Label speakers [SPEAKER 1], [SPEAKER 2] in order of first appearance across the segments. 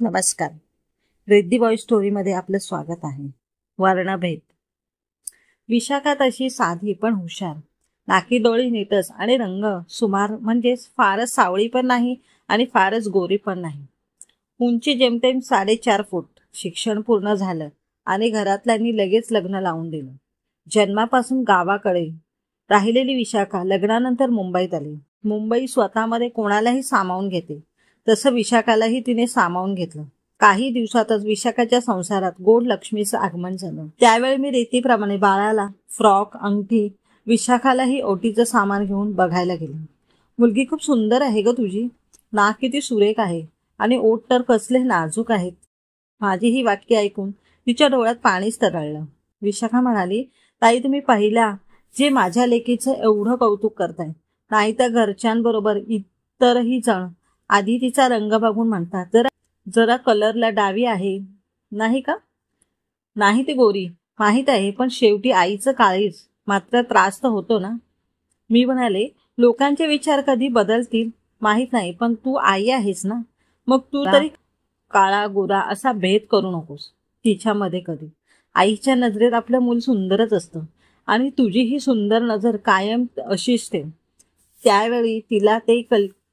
[SPEAKER 1] नमस्कार. रिद्धी बॉय स्टोरीमध्ये आपलं स्वागत आहे. वर्णभेद. विशाखा तशी साधी पण हुशार, नाकी डोळी नीटच आणि रंग सुमार, म्हणजेच फारच सावळी पण नाही आणि फारच गोरी पण नाही. उंची जेमतेम 4.5 फूट. शिक्षण पूर्ण झालं आणि घरातल्यांनी लगेच लग्न लावून दिलं. जन्मापासून गावाकडे राहिलेली विशाखा लग्नानंतर मुंबईत आली. मुंबई स्वतःमध्ये कोणालाही सामावून घेते, तसं विशाखालाही तिने सामावून घेतलं. काही दिवसातच विशाखाच्या संसारात गोड लक्ष्मीचं आगमन झालं. त्यावेळी मी रीतीप्रमाणे बाळाला फ्रॉक, अंगठी, विशाखालाही ओटीचं सामान घेऊन बघायला गेले. मुलगी खूप सुंदर आहे ग तुझी. नाक किती सुरेख आहे आणि ओठ तर कसले नाजूक आहेत. माझी ही वाक्य ऐकून तिच्या डोळ्यात पाणीच तरळलं. विशाखा म्हणाली, ताई तुम्ही पाहिला जे माझ्या लेकीचं एवढं कौतुक करताय, नाही तर घरच्यांबरोबर इतरही जण आधी तिचा रंग बघून म्हणतात, जरा जरा कलरला डावी आहे नाही का. नाही ती गोरी माहीत आहे, पण शेवटी आईचं काळीज मात्र त्रास तर होतो ना. मी म्हणाले, लोकांचे विचार कधी बदलतील माहीत नाही, पण तू आई आहेस ना, मग तू तरी काळा गोरा असा भेद करू नकोस तिच्यामध्ये कधी. आईच्या नजरेत आपलं मूल सुंदरच असतं आणि तुझी ही सुंदर नजर कायम अशीच ठेव. त्यावेळी तिला ते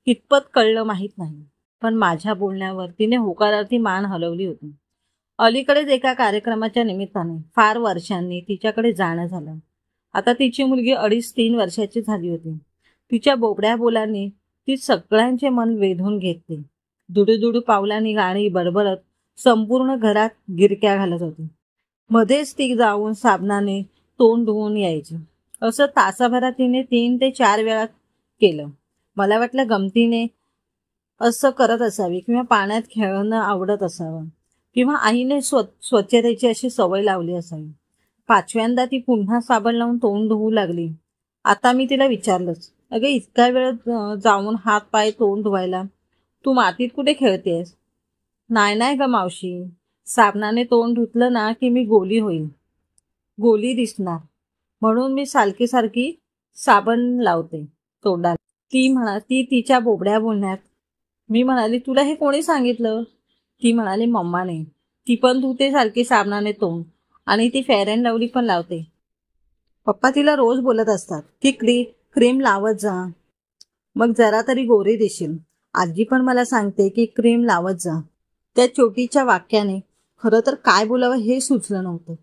[SPEAKER 1] कितपत कळलं माहीत नाही, पण माझ्या बोलण्यावर तिने होकारार्थी मान हलवली होती. अलीकडेच एका कार्यक्रमाच्या निमित्ताने फार वर्षांनी तिच्याकडे जाणं झालं. आता तिची मुलगी 2.5-3 वर्षाची झाली होती. तिच्या बोबड्या बोलांनी ती सगळ्यांचे मन वेधून घेतले. दुडूदुडू पावलांनी गाणी बडबडत संपूर्ण घरात गिरक्या घालत होती. मध्येच ती जाऊन साबणाने तोंड धुवून यायची. असं तासाभरात तिने 3 ते 4 वेळा केलं. मला वाटलं गमतीने असं करत असावी, किंवा पाण्यात खेळणं आवडत असावं, किंवा आईने स्वच्छतेची अशी सवय लावली असावी. 5व्यांदा ती पुन्हा साबण लावून तोंड धुवू लागली. आता मी तिला विचारलंच, अगं इतका वेळ जाऊन हात पाय तोंड धुवायला तू मातीत कुठे खेळतेस. नाही ग मावशी, साबणाने तोंड धुतलं ना की मी गोली होईल, गोली दिसणार, म्हणून मी सारखी साबण लावते तोंडाला. ती तिच्या बोबड्या बोलण्यात. मी म्हणाली, तुला हे कोणी सांगितलं. ती म्हणाली, मम्माने. ती पण धुते सारखी साबणाने तोंड आणि ती फेअर अँड लवली पण लावते. पप्पा तिला रोज बोलत असतात की क्रीम लावत जा, मग जरा तरी गोरी दिसशील. आजी पण मला सांगते की क्रीम लावत जा. त्या छोटीच्या वाक्याने खरं तर काय बोलावं हे सुचलं नव्हतं.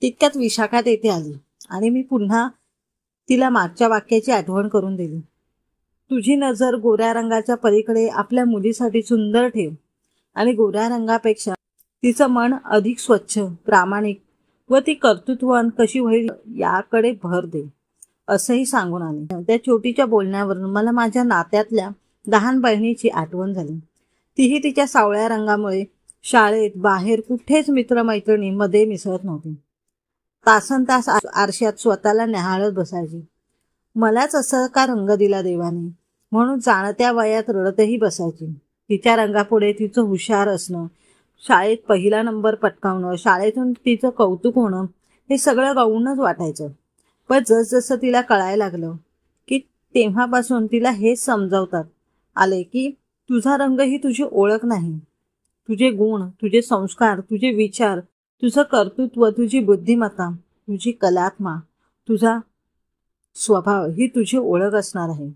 [SPEAKER 1] तितक्यात विशाखा तेथे आली आणि मी पुन्हा तिला मागच्या वाक्याची आठवण करून दिली. तुझी नजर गोऱ्या रंगाच्या पलीकडे आपल्या मुलीसाठी सुंदर ठेव आणि गोऱ्या रंगापेक्षा तिचं मन अधिक स्वच्छ, प्रामाणिक व ती कर्तृत्ववान कशी होईल याकडे भर दे, असंही सांगून आले. त्या छोटीच्या बोलण्यावरून मला माझ्या नात्यातल्या लहान बहिणीची आठवण झाली. तीही तिच्या सावळ्या रंगामुळे शाळेत बाहेर कुठेच मित्रमैत्रिणींमध्ये मिसळत नव्हती. तासनतास आरशात स्वतःला न्याहाळत बसायची. मलाच असं का रंग दिला देवाने, म्हणून जाणत्या वयात रडतही बसायची. तिच्या रंगापुढे तिचं हुशार असणं, शाळेत पहिला नंबर पटकावणं, शाळेतून तिचं कौतुक होणं, हे सगळं गौणच वाटायचं. पण जसजसं तिला कळायला लागलं की तेव्हापासून तिला हेच समजावतात आले की तुझा रंग ही तुझी ओळख नाही. तुझे गुण, तुझे संस्कार, तुझे विचार, तुझं कर्तृत्व, तुझी बुद्धिमत्ता, तुझी कलात्मा, तुझा स्वभाव ही तुझी ओळख असणार आहे.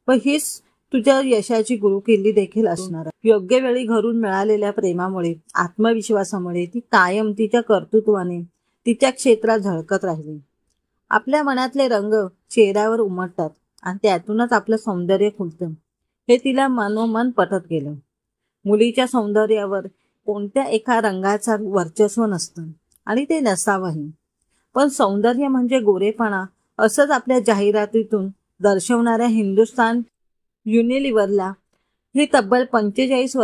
[SPEAKER 1] पण हीच तुझ्या यशाची गुरुकिल्ली देखील असणार आहे. योग्य वेळी घरून मिळालेल्या प्रेमामुळे, आत्मविश्वासामुळे ती कायम तिच्या कर्तृत्वाने तिच्या क्षेत्रात झळकत राहिली. आपल्या मनातले रंग चेहऱ्यावर उमटतात आणि त्यातूनच आपलं सौंदर्य खुलतं, हे तिला मनोमन पटत गेलं. मुलीच्या सौंदर्यावर कोणत्या एका रंगाचा वर्चस्व नसतं आणि ते नसावंही. पण सौंदर्य म्हणजे गोरेपणा असंच आपल्या जाहिरातीतून दर्शवणाऱ्या हिंदुस्तान युनिलिव्हरला हे तब्बल 45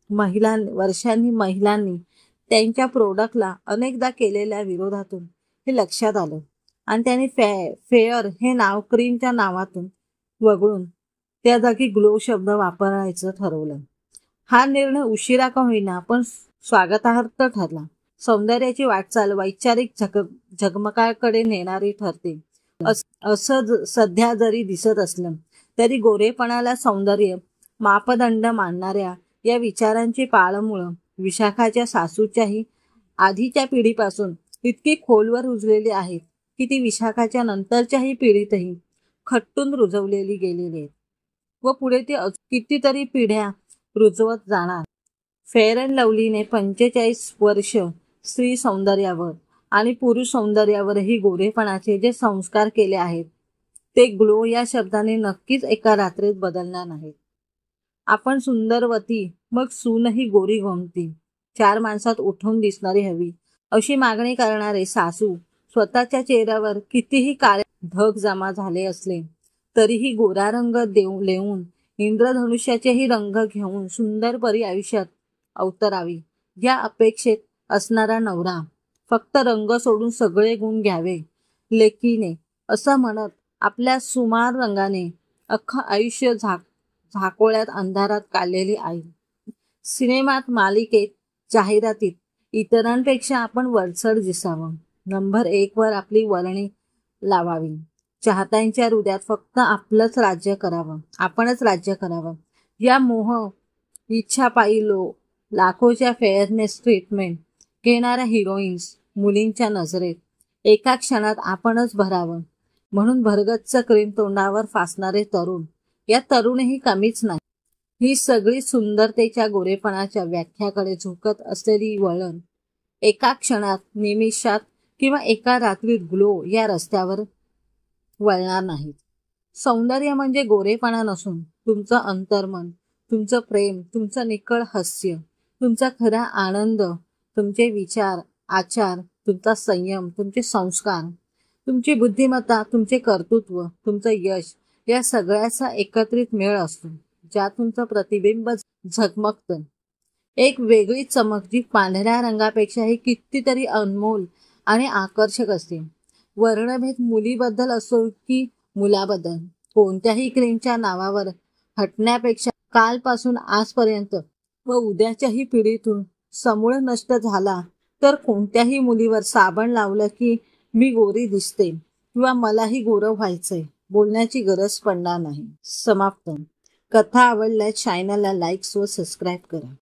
[SPEAKER 1] वर्षांनी महिलांनी त्यांच्या प्रोडक्टला अनेकदा केलेल्या विरोधातून हे लक्षात आलं आणि त्यांनी फेअर हे नाव क्रीमच्या नावातून वगळून त्या जागी ग्लो शब्द वापरायचं ठरवलं. हा निर्णय उशिरा का होईना पण स्वागतार्ह ठरला. सौंदर्याची वाटचाल वैचारिक झगमगाटाकडे नेणारी ठरते असं सध्या जरी दिसत असलं तरी गोरेपणाला सौंदर्य मापदंड मानणाऱ्या या विचारांची पाळंमुळं विशाखाच्या सासूच्याही आधीच्या पिढीपासून इतकी खोलवर रुजलेली आहेत की ती विशाखाच्या नंतरच्याही पिढीतही खट्टून रुजवलेली गेलेली आहेत व पुढे ती कितीतरी पिढ्या रुजवत जाणार. फेअर अँड लवलीने 45 वर्ष स्त्री सौंदर्यावर आणि पुरुष सौंदर्यावरही गोरेपणाचे जे संस्कार केले आहेत ते ग्लो या शब्दाने नक्कीच एका रात्रीत बदलणार नाहीत. आपण सुंदरवती मग सूनही गोरी गोमती 4 माणसात उठून दिसणारी हवी अशी मागणी करणारे सासू स्वतःच्या चेहऱ्यावर कितीही काळे धग जमा झाले असले तरीही गोरा रंग लेवून इंद्रधनुष्याचेही रंग घेऊन सुंदर परी आयुष्यात अवतरावी या अपेक्षेत असणारा नवरा फक्त रंग सोडून सगळे गुण घ्यावे लेकीने असं म्हणत आपल्या सुमार रंगाने अख्खं आयुष्य झाकोळ्यात अंधारात काढलेली आई. सिनेमात, मालिकेत, जाहिरातीत इतरांपेक्षा आपण वरचढ दिसावं, नंबर 1 वर आपली वर्णी लावावी, चाहत्यांच्या हृदयात फक्त आपणच राज्य करावं या मोह इच्छा पायी लाखोच्या फेअरनेस ट्रीटमेंट घेणाऱ्या हिरोईन्स मुलींच्या नजरेत एका क्षणात आपणच भरावं म्हणून भरगच्च क्रीम तोंडावर फासणारे तरुण या तरुणही कमीच नाही. ही सगळी सुंदरतेच्या गोरेपणाच्या व्याख्याकडे झुकत असलेली वळण एका क्षणात, निमिषात किंवा एका रात्रीत ग्लो या रस्त्यावर वळणार नाहीत. सौंदर्य म्हणजे गोरेपणा नसून तुमचं अंतर्मन, तुमचं प्रेम, तुमचं निखळ हास्य, तुमचा खरा आनंद, तुमचे विचार, आचार, तुमचा संयम, तुमचे संस्कार, तुमची बुद्धिमत्ता, तुमचे कर्तृत्व, तुमचं यश या सगळ्याचा एकत्रित मेळ असतो ज्यात तुमचं प्रतिबिंब झगमगतं. एक वेगळी चमक जी पांढऱ्या रंगापेक्षाही कितीतरी अनमोल आणि आकर्षक असते. वर्णभेद मुलीबद्दल असो की मुलाबद्दल कोणत्याही क्रीमच्या नावावर हटण्यापेक्षा कालपासून आजपर्यंत व उद्याच्याही पिढीतून समूळ नष्ट झाला तर कोणत्याही मुलीवर साबण लावलं की मी गोरी दिसते किंवा मलाही गोरं व्हायचंय बोलण्याची गरज पडणार नाही. समाप्त. कथा आवडल्यास चॅनलला लाईक व सबस्क्राईब करा.